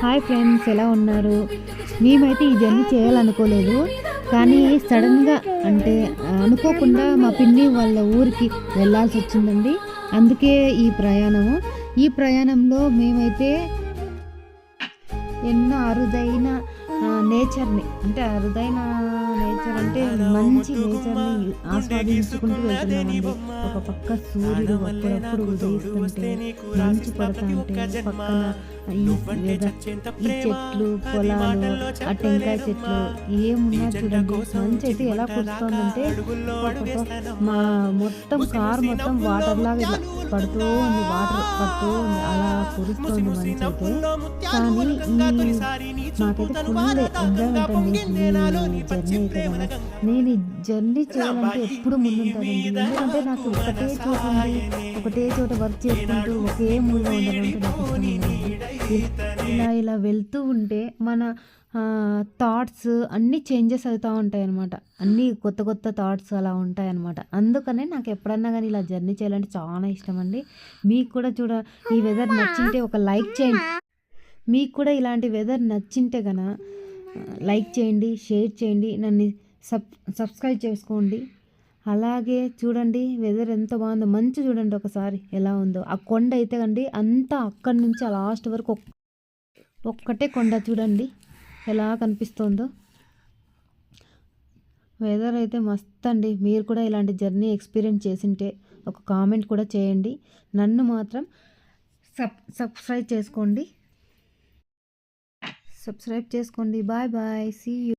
Hi friends, ఎలా ఉన్నారు? మేమైతే ఈ జర్నీ చేయాలనుకోలేదు, కానీ సడన్గా అంటే అనుకోకుండా మా పిన్ని వాళ్ళ ఊరికి వెళ్ళాల్సి వచ్చిందండి. అందుకే ఈ ప్రయాణంలో మేమైతే ఎన్నో అరుదైన నేచర్ని అంటే మంచి నేచర్ని ఆస్వాదించుకుంటూ వెళ్తున్నామండి. ఒక పక్క సూర్యుడు అప్పుడప్పుడు ఉదయిస్తుంటే, మంచు పడతా ఉంటే, పక్కన ఈ ఈ చెట్లు, పొలాలు, ఆ టెంకాయ చెట్లు ఏమున్నా చూడండి. మంచి అయితే ఎలా కురుస్తోందంటే మా కార్ మొత్తం వాటర్ లాగా ఇలా పడుతూ ఉంది, వాటర్ పడుతూ ఉంది, అలా కురుస్తోంది మంచి అయితే. కానీ నాకైతే ఫుల్ ఎంజాయ్మెంట్ అండి ఈ జర్నీ అయితే కనుక. నేను ఈ జర్నీ చేయాలంటే ఎప్పుడు ముందుంటానండి. ఎందుకంటే నాకు ఒకటే చోట వర్క్ చేసుకుంటూ ఒకే మూడ్లో ఉండాలంటే నాకు ఇష్టం ఉండదండి. ఇలా వెళ్తూ ఉంటే మన థాట్స్ అన్నీ చేంజెస్ అవుతూ ఉంటాయి అన్నమాట. అన్నీ కొత్త కొత్త థాట్స్ అలా ఉంటాయి అన్నమాట. అందుకనే నాకు ఎప్పుడన్నా కానీ ఇలా జర్నీ చేయాలంటే చాలా ఇష్టం అండి. మీకు కూడా ఈ వెదర్ నచ్చింటే ఒక లైక్ చేయండి. మీకు కూడా ఇలాంటి వెదర్ నచ్చింటే కనుక లైక్ చేయండి, షేర్ చేయండి, నన్ను సబ్స్క్రైబ్ చేసుకోండి. అలాగే చూడండి వెదర్ ఎంత బాగుందో, మంచు చూడండి ఒకసారి ఎలా ఉందో. ఆ కొండ అయితే అండి అంతా అక్కడి నుంచి ఆ లాస్ట్ వరకు ఒక్కటే కొండ చూడండి ఎలా కనిపిస్తుందో. వెదర్ అయితే మస్త్ అండి. మీరు కూడా ఇలాంటి జర్నీ ఎక్స్పీరియన్స్ చేసింటే ఒక కామెంట్ కూడా చేయండి. నన్ను మాత్రం సబ్స్క్రైబ్ చేసుకోండి. Bye bye, see you.